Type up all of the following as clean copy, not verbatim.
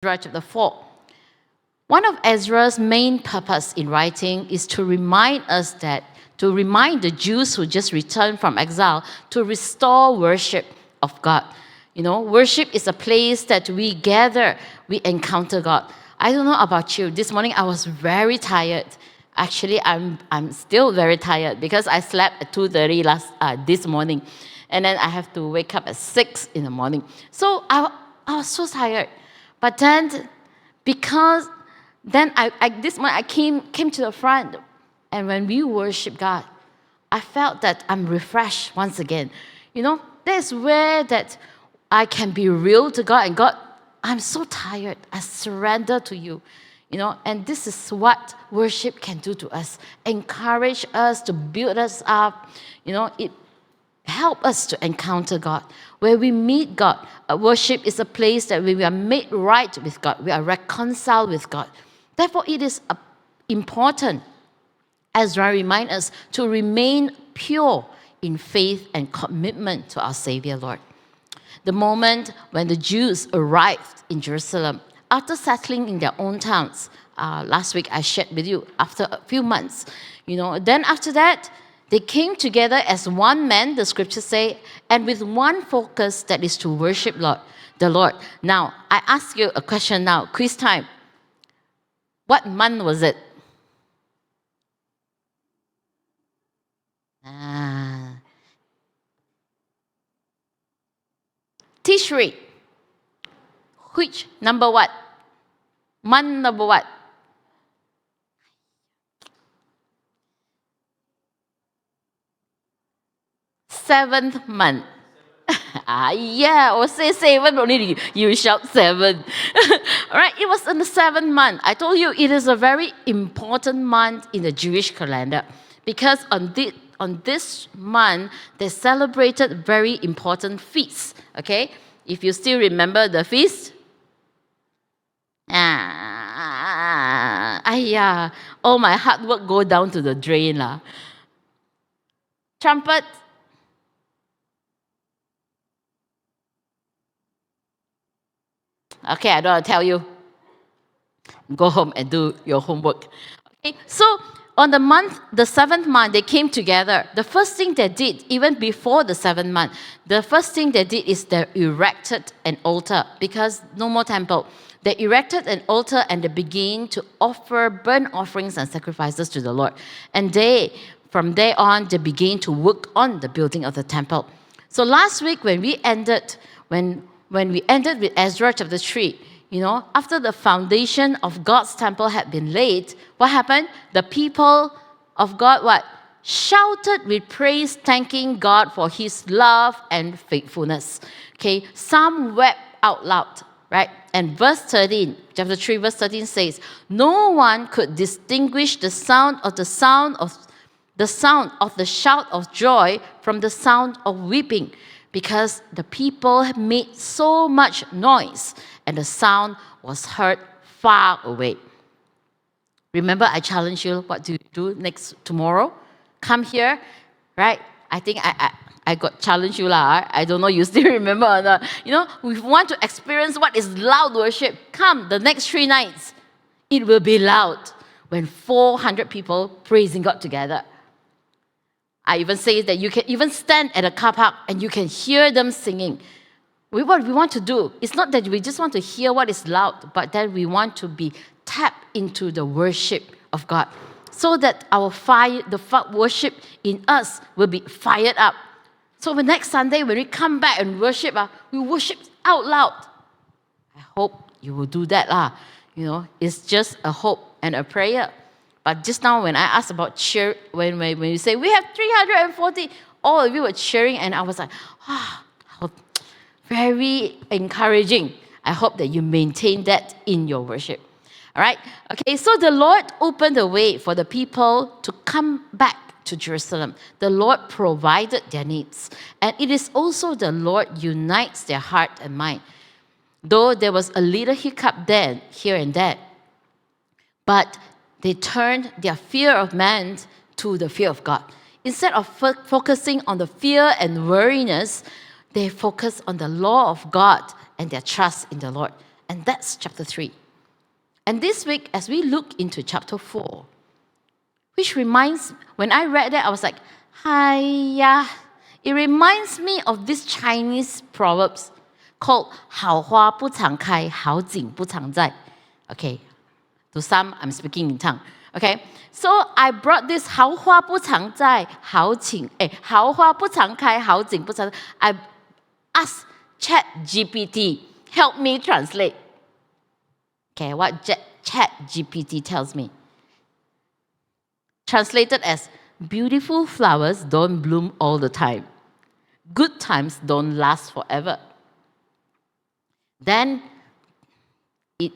Ezra chapter 4. One of Ezra's main purpose in writing is to remind the Jews who just returned from exile to restore worship of God. Worship is a place that we gather, we encounter God. I don't know about you. This morning I was very tired. Actually, I'm still very tired because I slept at 2:30 this morning, and then I have to wake up at 6 in the morning. So I was so tired. But then, because then this morning I came to the front, and when we worship God, I felt that I'm refreshed once again. That's where that I can be real to God, and God, I'm so tired. I surrender to you. And this is what worship can do to us. Encourage us, to build us up. It helps us to encounter God. Where we meet God. Worship is a place that we are made right with God. We are reconciled with God. Therefore, it is important, Ezra reminds us, to remain pure in faith and commitment to our Savior, Lord. The moment when the Jews arrived in Jerusalem, after settling in their own towns, last week I shared with you, after a few months, then after that, they came together as one man, the scriptures say, and with one focus, that is to worship the Lord. Now, I ask you a question now, quiz time. What month was it? Tishri. Which number what? Month number what? Seventh month. Yeah, or say 7, only you shout 7. All right, it was in the 7th month. I told you it is a very important month in the Jewish calendar because on this month, they celebrated very important feasts. Okay, if you still remember the feast, all my hard work go down to the drain lah. Trumpet. Okay, I don't want to tell you. Go home and do your homework. Okay, so on the 7th month, they came together. The first thing they did, even before the 7th month, the first thing they did is they erected an altar because no more temple. They erected an altar and they began to offer burnt offerings and sacrifices to the Lord. And from there on, they began to work on the building of the temple. So last week when we ended with Ezra chapter 3, after the foundation of God's temple had been laid, what happened? The people of God, shouted with praise, thanking God for His love and faithfulness. Okay, some wept out loud, right? And chapter 3, verse 13 says, no one could distinguish the sound of the shout of joy from the sound of weeping, because the people had made so much noise and the sound was heard far away. Remember, I challenged you, what do you do tomorrow? Come here, right? I think I got challenged you lah. I don't know, you still remember or not. We want to experience what is loud worship. Come, the next 3 nights, it will be loud when 400 people praising God together. I even say that you can even stand at a car park and you can hear them singing. What we want to do, it's not that we just want to hear what is loud, but that we want to be tapped into the worship of God, so that the worship in us will be fired up. So the next Sunday when we come back and worship, we worship out loud. I hope you will do that lah. It's just a hope and a prayer. But just now when I asked about cheer, when you say, we have 340, all of you were cheering, and I was like, very encouraging. I hope that you maintain that in your worship. All right? Okay, so the Lord opened the way for the people to come back to Jerusalem. The Lord provided their needs. And it is also the Lord unites their heart and mind. Though there was a little hiccup here and there, but they turned their fear of man to the fear of God. Instead of focusing on the fear and worriness, they focus on the law of God and their trust in the Lord. And that's chapter 3. And this week, as we look into chapter 4, which reminds, when I read that, I was like, hiya. It reminds me of this Chinese proverbs called 好花不常开,好景不常在. Okay, to some, I'm speaking in tongue. Okay, so I brought this 好花不常在,好花不常开,好景不常在. I asked ChatGPT, help me translate. Okay, what ChatGPT tells me. Translated as, beautiful flowers don't bloom all the time. Good times don't last forever. Then it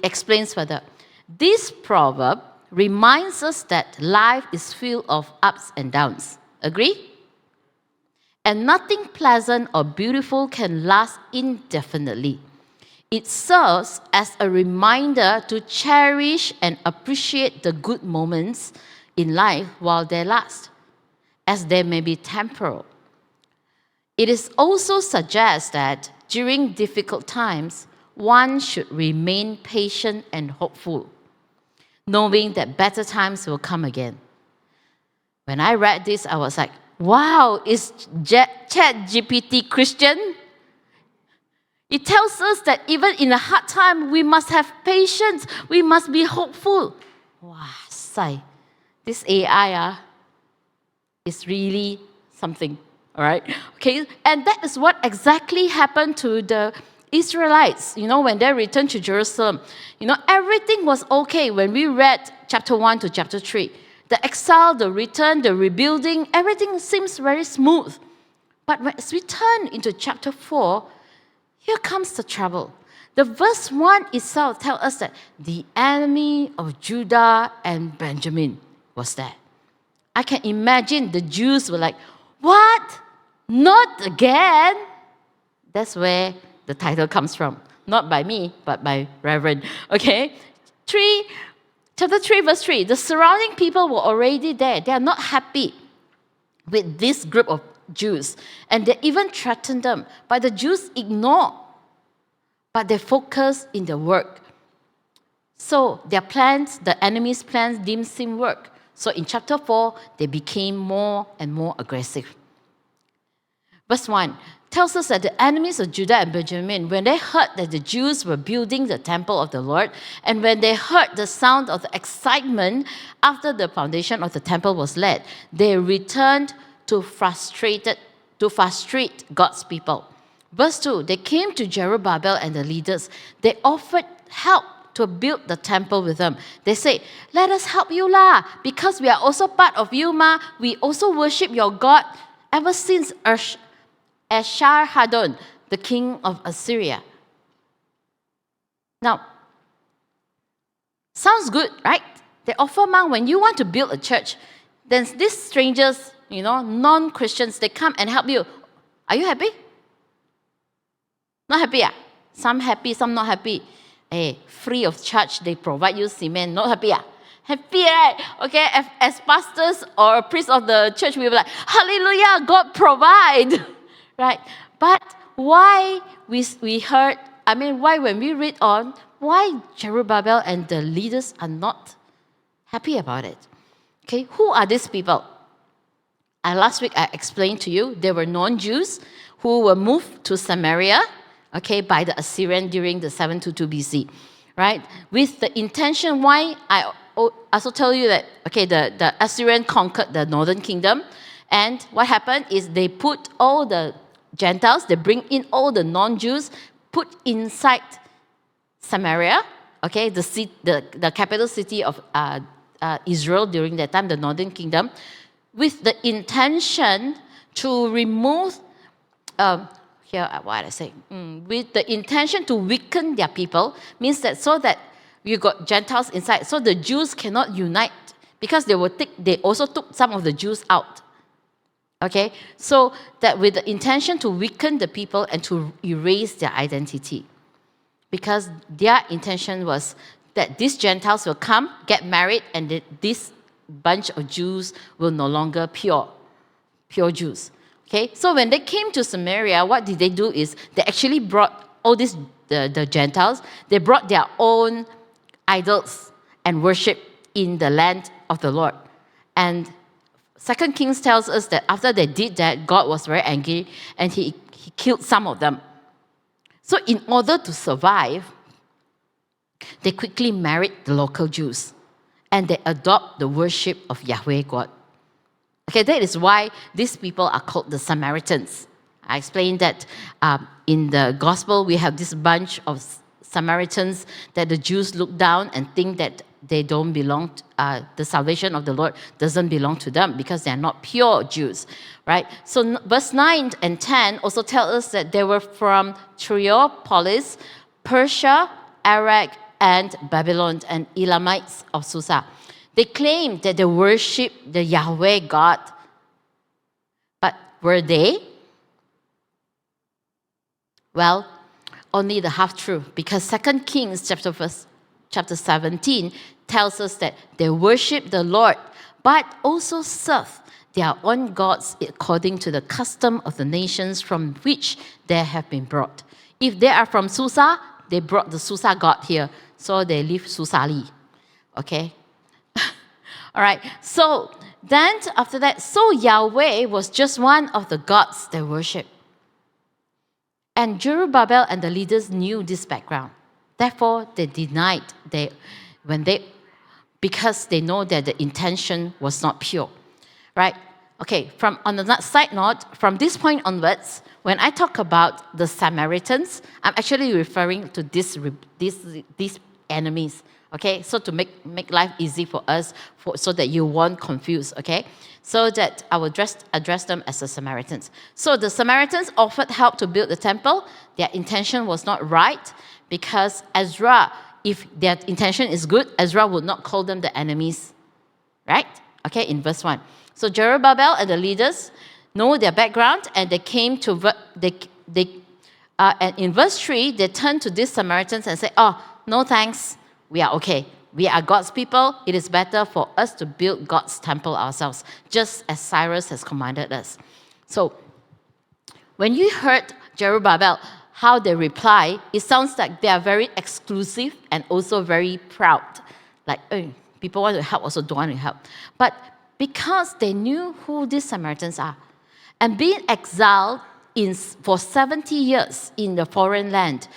explains further. This proverb reminds us that life is filled of ups and downs. Agree? And nothing pleasant or beautiful can last indefinitely. It serves as a reminder to cherish and appreciate the good moments in life while they last, as they may be temporal. It is also suggests that during difficult times, one should remain patient and hopeful, knowing that better times will come again. When I read this, I was like, wow, is ChatGPT Christian? It tells us that even in a hard time, we must have patience. We must be hopeful. Wow, sigh. This AI is really something, all right? Okay, and that is what exactly happened to the Israelites, when they returned to Jerusalem. Everything was okay when we read chapter 1 to chapter 3. The exile, the return, the rebuilding, everything seems very smooth. But as we turn into chapter 4, here comes the trouble. The verse 1 itself tells us that the enemy of Judah and Benjamin was there. I can imagine the Jews were like, what? Not again? That's where the title comes from. Not by me, but by Reverend. Okay? Chapter 3, verse 3. The surrounding people were already there. They are not happy with this group of Jews. And they even threatened them. But the Jews ignored. But they focused in the work. So their plans, the enemy's plans, didn't seem work. So in chapter 4, they became more and more aggressive. Verse 1 tells us that the enemies of Judah and Benjamin, when they heard that the Jews were building the temple of the Lord, and when they heard the sound of the excitement after the foundation of the temple was laid, they returned to frustrate God's people. Verse 2, they came to Zerubbabel and the leaders. They offered help to build the temple with them. They say, let us help you lah, because we are also part of you ma. We also worship your God ever since Esarhaddon, the king of Assyria. Now, sounds good, right? They offer ma, when you want to build a church, then these strangers, non-Christians, they come and help you. Are you happy? Not happy, ah? Some happy, some not happy. Hey, free of charge, they provide you cement. Not happy, ah? Happy, right? Okay, as pastors or priests of the church, we were like, hallelujah, God provide. Right? But why why when we read on, why Zerubbabel and the leaders are not happy about it? Okay, who are these people? Last week I explained to you, they were non-Jews who were moved to Samaria, okay, by the Assyrian during the 722 BC, right? With the intention, why I also tell you that, okay, the Assyrian conquered the northern kingdom, and what happened is they put all the Gentiles, they bring in all the non-Jews, put inside Samaria, okay, the capital city of Israel during that time, the northern kingdom, with the intention to remove, with the intention to weaken their people, means that so that you got Gentiles inside, so the Jews cannot unite, because they also took some of the Jews out. Okay, so that with the intention to weaken the people and to erase their identity. Because their intention was that these Gentiles will come, get married, and this bunch of Jews will no longer pure Jews. Okay, so when they came to Samaria, what did they do is they actually brought all these, the Gentiles, they brought their own idols and worship in the land of the Lord. And 2 Kings tells us that after they did that, God was very angry and he killed some of them. So in order to survive, they quickly married the local Jews and they adopt the worship of Yahweh God. Okay, that is why these people are called the Samaritans. I explained that in the gospel, we have this bunch of Samaritans that the Jews look down and think that they don't belong, the salvation of the Lord doesn't belong to them because they are not pure Jews, right? So verse 9 and 10 also tell us that they were from Triopolis, Persia, Iraq, and Babylon, and Elamites of Susa. They claimed that they worship the Yahweh God. But were they? Well, only the half-truth, because 2 Kings chapter 17 tells us that they worship the Lord, but also serve their own gods according to the custom of the nations from which they have been brought. If they are from Susa, they brought the Susa god here, so they live Susali. Okay? All right, so then after that, so Yahweh was just one of the gods they worship. And Zerubbabel and the leaders knew this background. Therefore, they denied because they know that the intention was not pure, right? Okay, on the side note, from this point onwards, when I talk about the Samaritans, I'm actually referring to these enemies, okay? So to make life easy for us, so that you won't confuse, okay? So that I will address them as the Samaritans. So the Samaritans offered help to build the temple. Their intention was not right because Ezra, if their intention is good, Ezra would not call them the enemies, right? Okay, in verse 1. So Zerubbabel and the leaders know their background, and they came to and in verse 3, they turned to these Samaritans and said, "Oh, no thanks, we are okay. We are God's people. It is better for us to build God's temple ourselves, just as Cyrus has commanded us." So when you heard Zerubbabel, how they reply, it sounds like they are very exclusive and also very proud. Like, people want to help, also don't want to help. But because they knew who these Samaritans are, and being exiled for 70 years in the foreign land,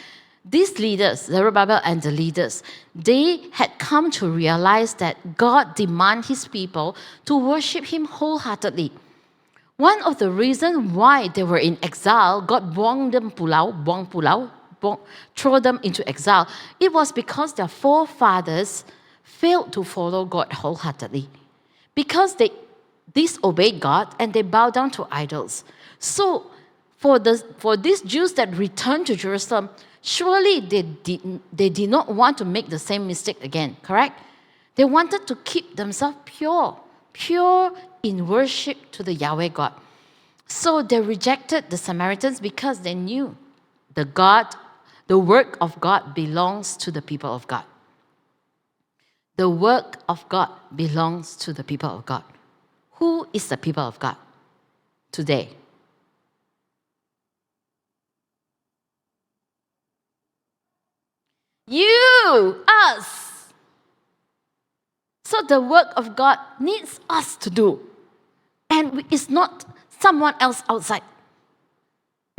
these leaders, Zerubbabel and the leaders, they had come to realize that God demands his people to worship him wholeheartedly. One of the reasons why they were in exile, God throw them into exile, it was because their forefathers failed to follow God wholeheartedly. Because they disobeyed God and they bowed down to idols. So for these Jews that returned to Jerusalem, surely they did not want to make the same mistake again, correct? They wanted to keep themselves pure in worship to the Yahweh God. So they rejected the Samaritans because they knew the work of God belongs to the people of God. The work of God belongs to the people of God. Who is the people of God today? You, us. So the work of God needs us to do. And it's not someone else outside.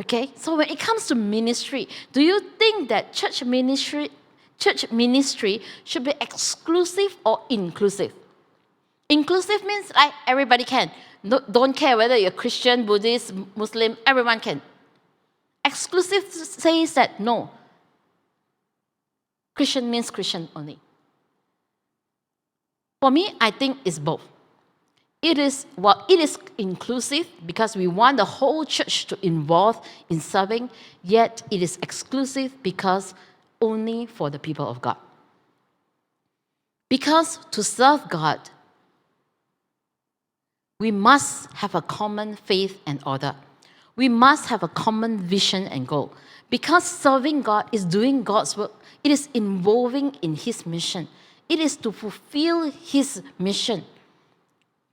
Okay? So when it comes to ministry, do you think that church ministry should be exclusive or inclusive? Inclusive means like everybody can. Don't care whether you're Christian, Buddhist, Muslim, everyone can. Exclusive says that no. Christian means Christian only. For me, I think it's both. It is inclusive because we want the whole church to involve in serving, yet it is exclusive because only for the people of God. Because to serve God, we must have a common faith and order. We must have a common vision and goal. Because serving God is doing God's work, it is involving in his mission. It is to fulfill his mission.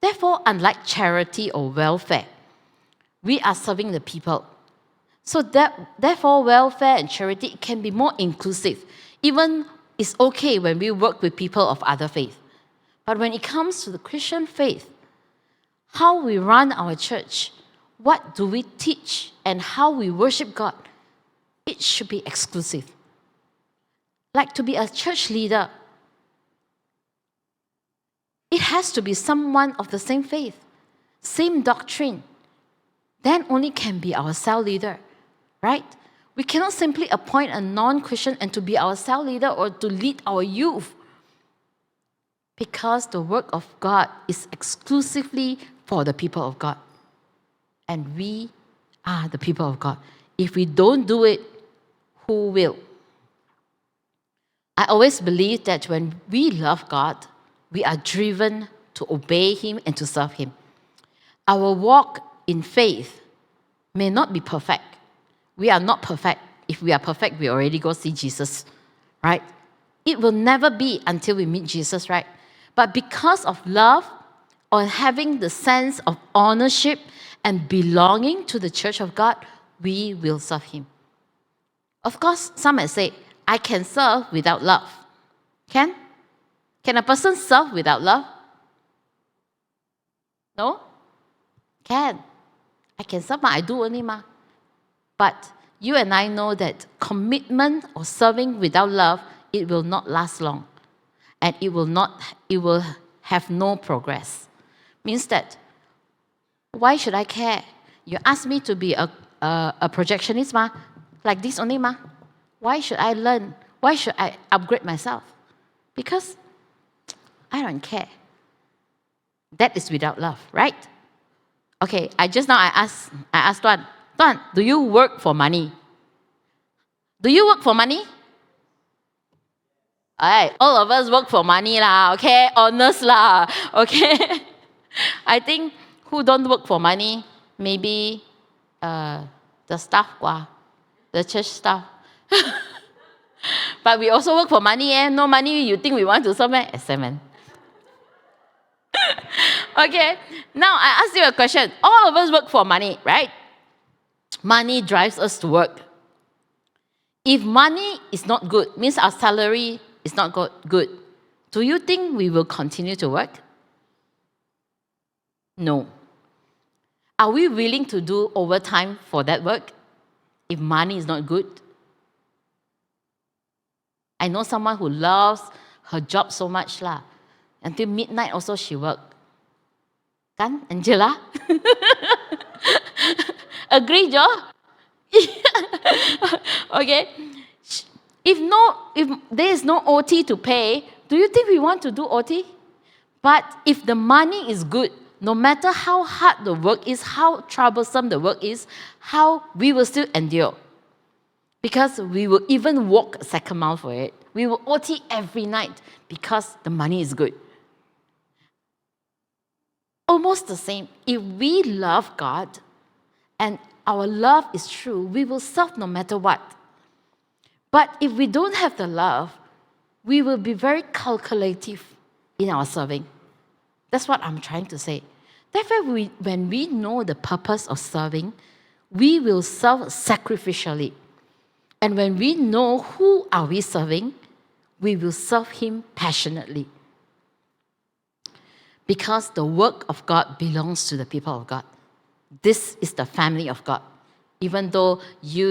Therefore, unlike charity or welfare, we are serving the people. So therefore, welfare and charity can be more inclusive. Even it's okay when we work with people of other faith. But when it comes to the Christian faith, how we run our church, what do we teach, and how we worship God, it should be exclusive. Like to be a church leader, it has to be someone of the same faith, same doctrine. Then only can be our cell leader, right? We cannot simply appoint a non-Christian and to be our cell leader or to lead our youth, because the work of God is exclusively for the people of God. And we are the people of God. If we don't do it, who will? I always believe that when we love God, we are driven to obey Him and to serve Him. Our walk in faith may not be perfect. We are not perfect. If we are perfect, we already go see Jesus, right? It will never be until we meet Jesus, right? But because of love, or having the sense of ownership and belonging to the church of God, we will serve Him. Of course, some may say, I can serve without love. Can a person serve without love? No? Can. I can serve, I do only ma. But you and I know that commitment or serving without love, it will not last long. And it will have no progress. Means that, why should I care? You ask me to be a projectionist, ma, like this only, ma. Why should I learn? Why should I upgrade myself? Because I don't care. That is without love, right? Okay, I asked Tuan, do you work for money? Do you work for money? Alright, all of us work for money lah, okay? Honest lah, okay? I think who don't work for money, maybe the staff, the church staff. But we also work for money, eh? No money, you think we want to serve, eh? Amen. Okay, now I ask you a question. All of us work for money, right? Money drives us to work. If money is not good, means our salary is not good, do you think we will continue to work? No. Are we willing to do overtime for that work if money is not good? I know someone who loves her job so much lah. Until midnight also she work. Kan, Angela? Agree, Joe? Okay. If there is no OT to pay, do you think we want to do OT? But if the money is good, no matter how hard the work is, how troublesome the work is, how we will still endure. Because we will even walk a second mile for it. We will OT every night because the money is good. Almost the same. If we love God and our love is true, we will serve no matter what. But if we don't have the love, we will be very calculative in our serving. That's what I'm trying to say. Therefore, when we know the purpose of serving, we will serve sacrificially. And when we know who are we serving, we will serve Him passionately. Because the work of God belongs to the people of God. This is the family of God. Even though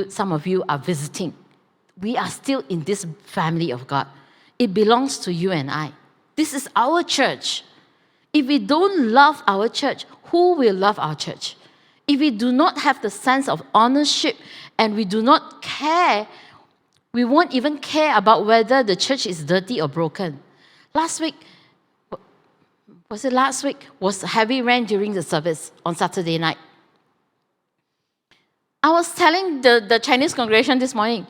some of you are visiting, we are still in this family of God. It belongs to you and I. This is our church. If we don't love our church, who will love our church? If we do not have the sense of ownership and we do not care, we won't even care about whether the church is dirty or broken. Last week was heavy rain during the service on Saturday night. I was telling the Chinese congregation this morning,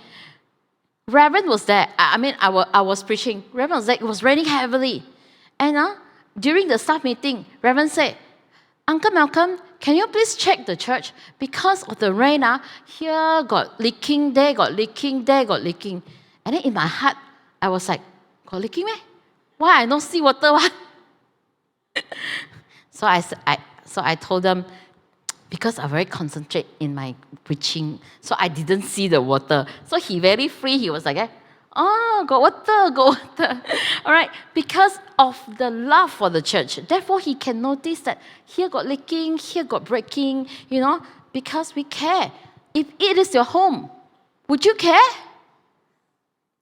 Reverend was there. I was preaching. Reverend was there. It was raining heavily. And during the staff meeting, Reverend said, Uncle Malcolm, can you please check the church? Because of the rain, here got leaking, there got leaking, there got leaking. And then in my heart, I was like, got leaking, meh? Why I don't see water? So I told them, because I very concentrate in my preaching, so I didn't see the water. So he very free, he was like, oh, got water, got water. All right, because of the love for the church. Therefore, he can notice that here got leaking, here got breaking, because we care. If it is your home, would you care?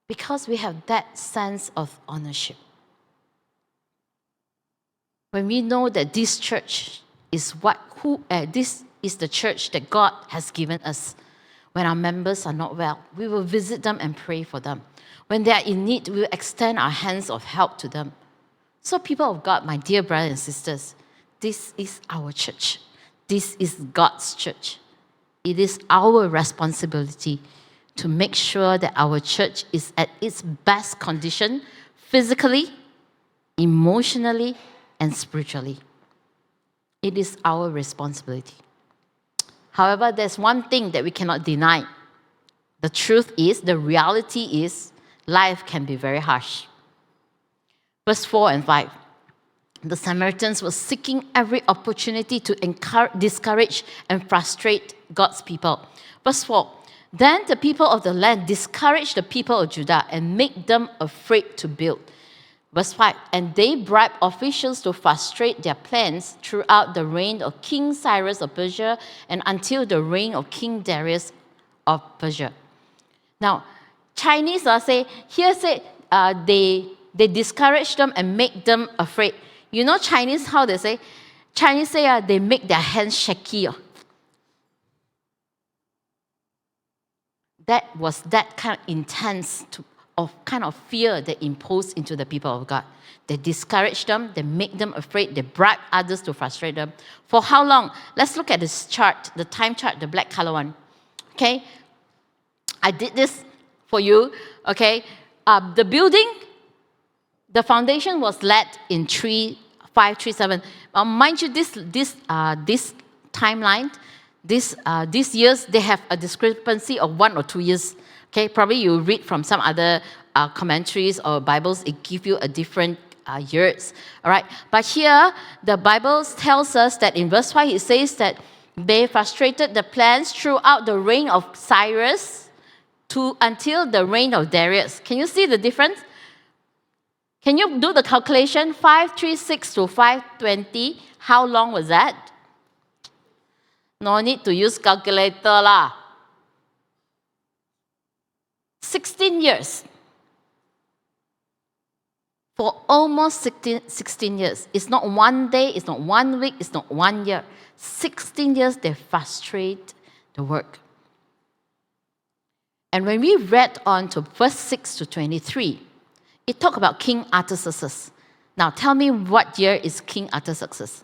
Because we have that sense of ownership. When we know that this church is this is the church that God has given us. When our members are not well, we will visit them and pray for them. When they are in need, we will extend our hands of help to them. So people of God, my dear brothers and sisters, this is our church. This is God's church. It is our responsibility to make sure that our church is at its best condition, physically, emotionally, and spiritually. It is our responsibility. However, there's one thing that we cannot deny. The truth is, the reality is, life can be very harsh. Verse 4 and 5. The Samaritans were seeking every opportunity to discourage and frustrate God's people. Verse 4. Then the people of the land discouraged the people of Judah and made them afraid to build. Verse 5, and they bribed officials to frustrate their plans throughout the reign of King Cyrus of Persia and until the reign of King Darius of Persia. Now, Chinese say they discourage them and make them afraid. You know Chinese, how they say? Chinese say they make their hands shaky. That was that kind of intense kind of fear they imposed into the people of God. They discouraged them, they make them afraid, they bribe others to frustrate them. For how long? Let's look at this chart, the time chart, the black color one. Okay? I did this for you. Okay? The building, the foundation was laid in 3537. Mind you, this timeline, these years, they have a discrepancy of 1 or 2 years. Okay, probably you read from some other commentaries or Bibles, it gives you a different years. All right, but here the Bible tells us that in verse 5 it says that they frustrated the plans throughout the reign of Cyrus until the reign of Darius. Can you see the difference? Can you do the calculation? 536 to 520. How long was that? No need to use calculator lah. 16 years. For almost 16 years. It's not 1 day, it's not 1 week, it's not 1 year. 16 years they frustrate the work. And when we read on to verse 6 to 23, it talks about King Artaxerxes. Now tell me what year is King Artaxerxes?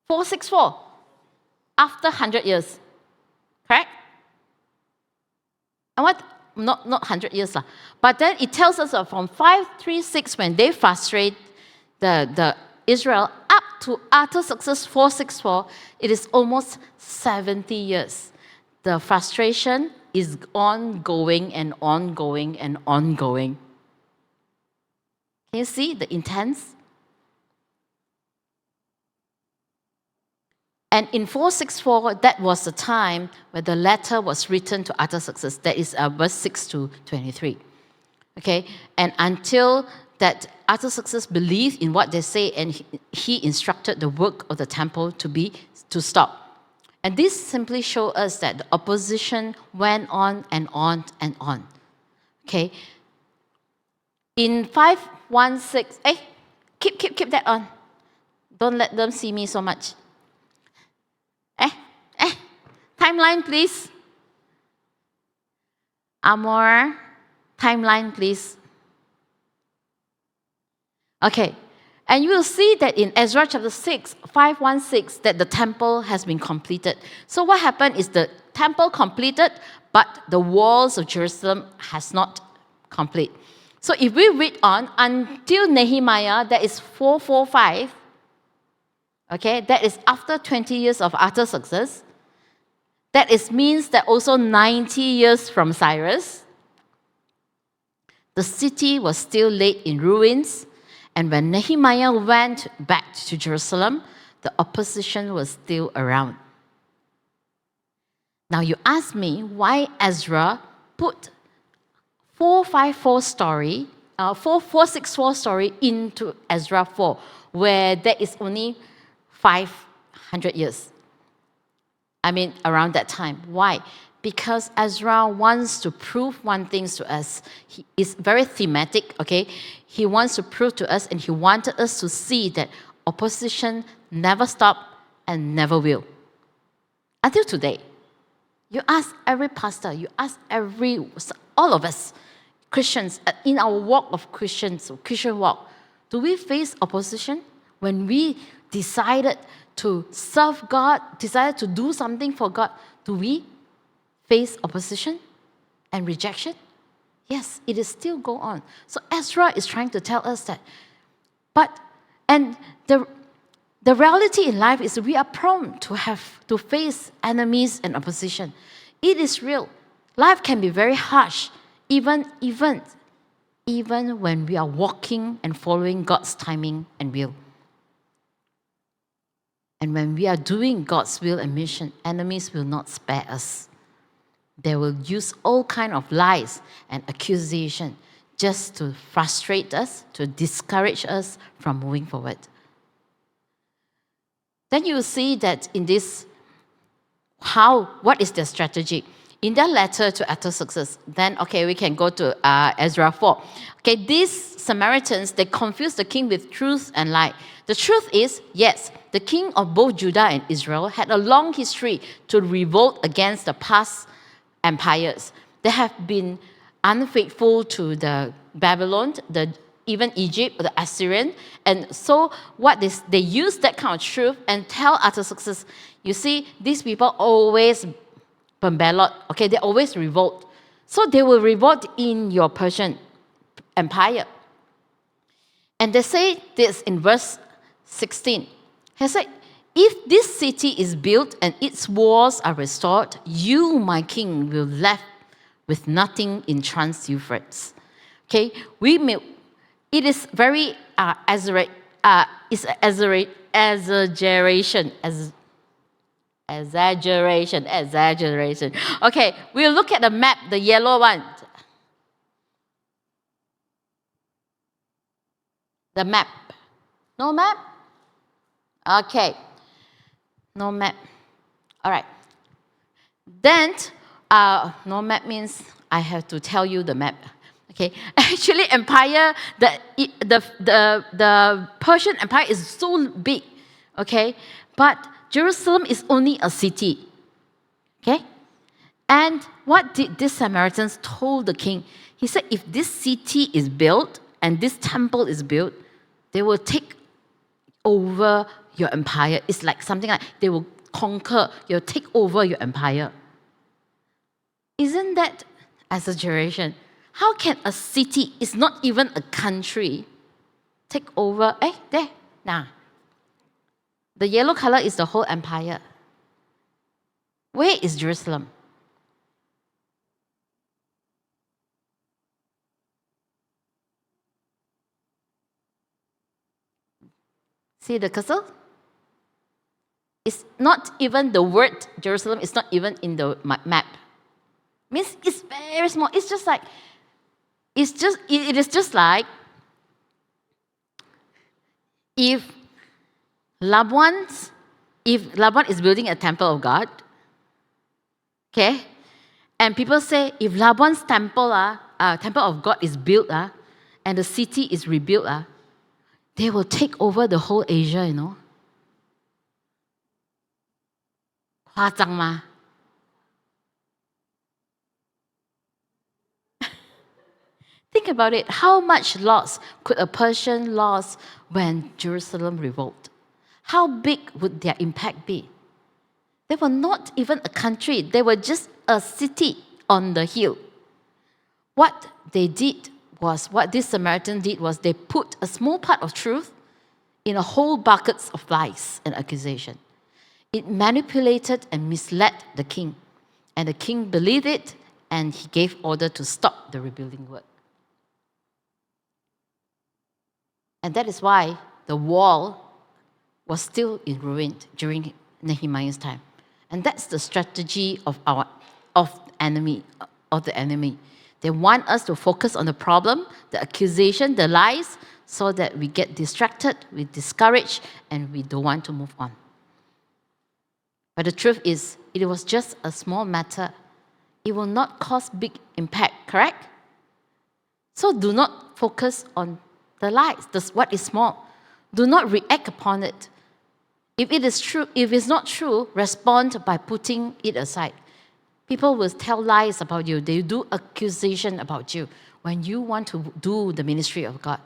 464. After 100 years. Correct? And what? Not 100 years. But then it tells us that from 536, when they frustrate the Israel, up to Artaxerxes 464, it is almost 70 years. The frustration is ongoing and ongoing and ongoing. Can you see the intense? And in 464, that was the time where the letter was written to Artaxerxes. That is verse 6 to 23. Okay? And until that Artaxerxes believed in what they say, and he instructed the work of the temple to stop. And this simply shows us that the opposition went on and on and on. Okay? In 516, keep that on. Don't let them see me so much. Timeline, please. Amor, timeline, please. Okay. And you will see that in Ezra chapter 6, 516, that the temple has been completed. So what happened is the temple completed, but the walls of Jerusalem has not complete. So if we read on, until Nehemiah, that is 445, okay, that is after 20 years of Artaxerxes. That means that also 90 years from Cyrus, the city was still laid in ruins, And when Nehemiah went back to Jerusalem, the opposition was still around. Now you ask me why Ezra put 464 story into Ezra 4, where there is only 500 years. Around that time. Why? Because Ezra wants to prove one thing to us. He is very thematic, okay? He wants to prove to us, and he wanted us to see that opposition never stopped and never will. Until today. You ask every pastor, you ask all of us, Christians, in our walk of Christian walk, do we face opposition? When we decided to serve God, decided to do something for God, do we face opposition and rejection? Yes, it is still go on. So Ezra is trying to tell us that. The reality in life is we are prone to face enemies and opposition. It is real. Life can be very harsh, even when we are walking and following God's timing and will. And when we are doing God's will and mission, enemies will not spare us. They will use all kinds of lies and accusation just to frustrate us, to discourage us from moving forward. Then you see that in this, what is their strategy? In their letter to Artaxerxes, then, we can go to Ezra 4. Okay, these Samaritans, they confuse the king with truth and lie. The truth is, yes, the king of both Judah and Israel had a long history to revolt against the past empires. They have been unfaithful to the Babylon, even Egypt, or the Assyrian. And so they use that kind of truth and tell Artaxerxes, you see, these people always pembelot, they always revolt. So they will revolt in your Persian empire. And they say this in verse 16. He said, if this city is built and its walls are restored, you, my king, will be left with nothing in Trans-Euphrates. It is very exaggeration. Okay, we'll look at the map, the yellow one. The map. No map? Okay. No map. All right. Then, no map means I have to tell you the map. Okay. Actually, empire, the Persian Empire is so big. Okay. But Jerusalem is only a city. Okay. And what did these Samaritans told the king? He said, if this city is built and this temple is built, they will take over your empire. It's like something like they will conquer, you'll take over your empire. Isn't that exaggeration? How can a city, it's not even a country, take over? There, nah. The yellow color is the whole empire. Where is Jerusalem? See the cursor? It's not even the word Jerusalem, it's not even in the map. Means it's very small. It is just like if Labuan is building a temple of God, okay, and people say if Labuan's temple of God is built, and the city is rebuilt, they will take over the whole Asia, you know. 夸张吗? Think about it. How much loss could a Persian lose when Jerusalem revolted? How big would their impact be? They were not even a country. They were just a city on the hill. What this Samaritan did was they put a small part of truth in a whole buckets of lies and accusation. It manipulated and misled the king. And the king believed it, and he gave order to stop the rebuilding work. And that is why the wall was still in ruin during Nehemiah's time. And that's the strategy of the enemy. They want us to focus on the problem, the accusation, the lies, so that we get distracted, we discourage, and we don't want to move on. But the truth is, it was just a small matter. It will not cause big impact, correct? So do not focus on the lies, what is small. Do not react upon it. If it is true, if it's not true, respond by putting it aside. People will tell lies about you. They do accusation about you when you want to do the ministry of God.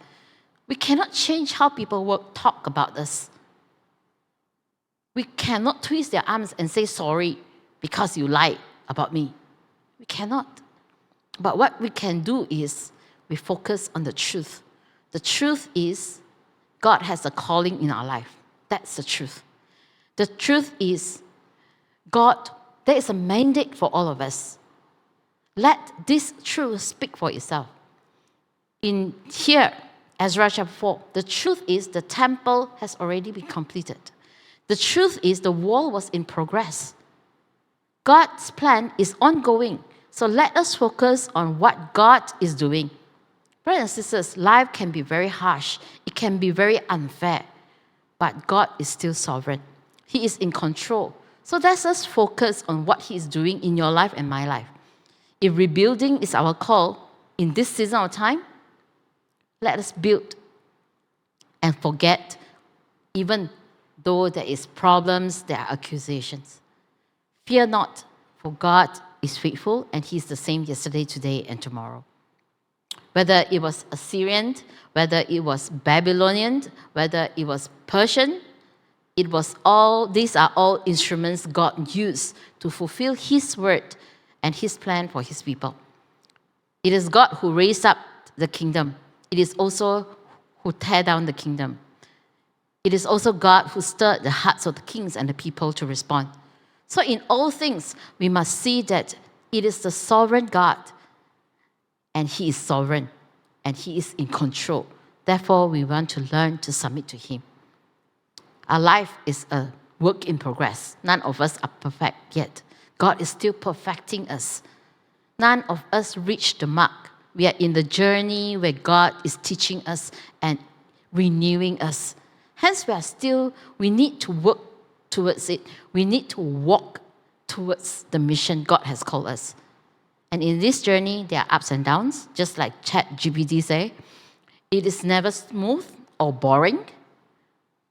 We cannot change how people talk about us. We cannot twist their arms and say sorry because you lied about me. We cannot. But what we can do is we focus on the truth. The truth is God has a calling in our life. That's the truth. The truth is there is a mandate for all of us. Let this truth speak for itself. In here, Ezra chapter 4, the truth is the temple has already been completed. The truth is the wall was in progress. God's plan is ongoing. So let us focus on what God is doing. Brothers and sisters, life can be very harsh. It can be very unfair. But God is still sovereign. He is in control. So let us focus on what He is doing in your life and my life. If rebuilding is our call in this season of time, let us build and forget, even though there is problems, there are accusations. Fear not, for God is faithful and He is the same yesterday, today, and tomorrow. Whether it was Assyrian, whether it was Babylonian, whether it was Persian, these are all instruments God used to fulfill His word and His plan for His people. It is God who raised up the kingdom. It is also who tear down the kingdom. It is also God who stirred the hearts of the kings and the people to respond. So in all things, we must see that it is the sovereign God, and He is sovereign, and He is in control. Therefore, we want to learn to submit to Him. Our life is a work in progress. None of us are perfect yet. God is still perfecting us. None of us reach the mark. We are in the journey where God is teaching us and renewing us. Hence, we need to work towards it. We need to walk towards the mission God has called us. And in this journey, there are ups and downs, just like ChatGPT say. It is never smooth or boring,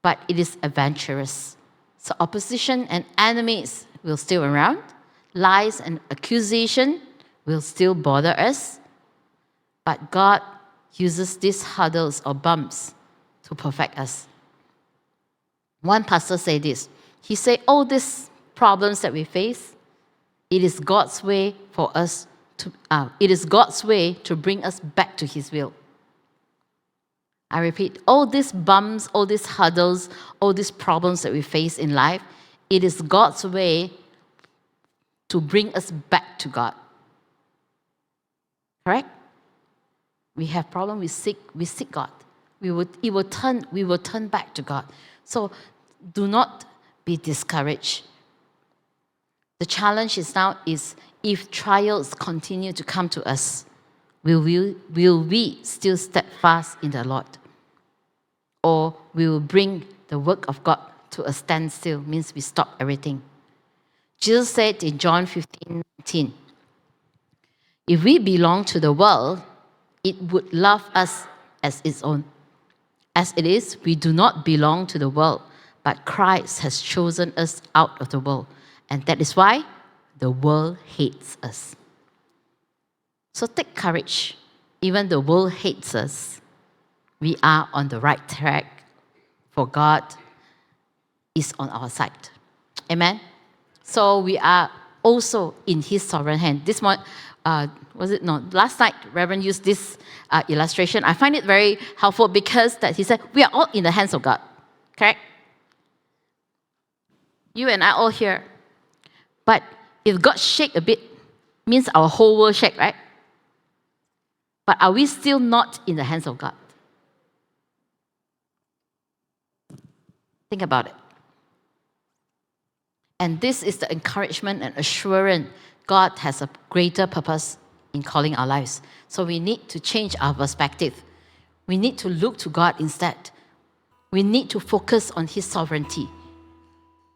but it is adventurous. So opposition and enemies will still around. Lies and accusation will still bother us. But God uses these hurdles or bumps to perfect us. One pastor said this. He said, all these problems that we face, it is God's way to bring us back to His will. I repeat, all these bumps, all these hurdles, all these problems that we face in life, it is God's way to bring us back to God. Correct? We have problem, we seek God. We will turn back to God. So do not be discouraged. The challenge is if trials continue to come to us, will we still steadfast in the Lord? Or we will bring the work of God to a standstill, means we stop everything. Jesus said in John 15:19, if we belong to the world, it would love us as its own. As it is, we do not belong to the world, but Christ has chosen us out of the world. And that is why the world hates us. So take courage. Even the world hates us, we are on the right track, for God is on our side. Amen? So we are also in His sovereign hand. This one, last night, Reverend used this illustration. I find it very helpful because that he said, we are all in the hands of God. Correct? You and I all here. But if God shake a bit, means our whole world shake, right? But are we still not in the hands of God? Think about it. And this is the encouragement and assurance God has a greater purpose in calling our lives. So we need to change our perspective. We need to look to God instead. We need to focus on His sovereignty.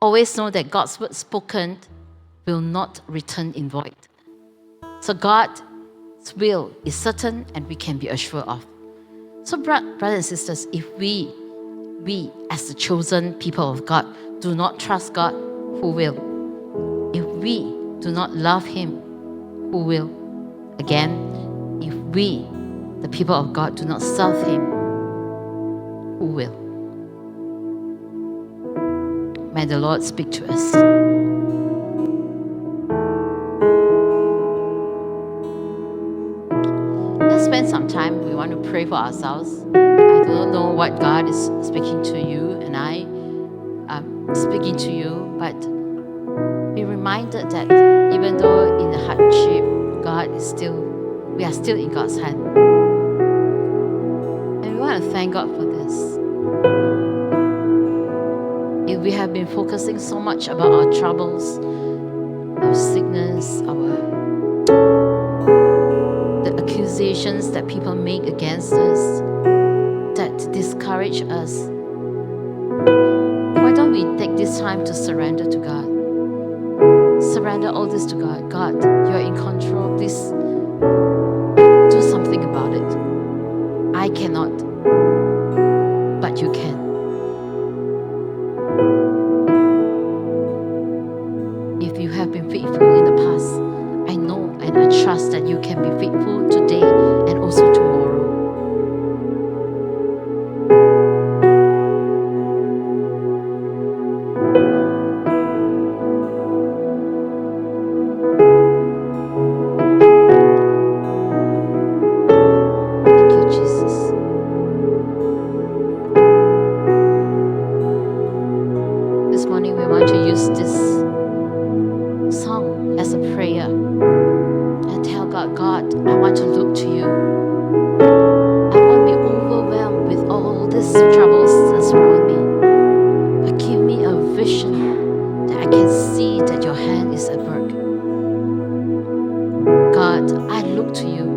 Always know that God's word spoken will not return in void. So God's will is certain and we can be assured of. So brothers and sisters, if we as the chosen people of God do not trust God, who will? If we do not love Him, who will? Again, if we, the people of God, do not serve Him, who will? May the Lord speak to us. Let's spend some time. We want to pray for ourselves. I do not know what God is speaking to you, and I am speaking to you, but be reminded that even though in the hardship, we are still in God's hand. And we want to thank God for this. If we have been focusing so much about our troubles, our sickness, the accusations that people make against us, that discourage us, why don't we take this time to surrender to God? Surrender all this to God. God, you are in control. Please do something about it. I cannot, but you can. If you have been faithful in the past, I know and I trust that you can be faithful today and also tomorrow. Thank you, Jesus. This morning we want to use this song as a prayer and tell God, God, I want to look to you. I won't be overwhelmed with all these troubles that surround me, but give me a vision that I can see that your hand is at work. God, I look to you.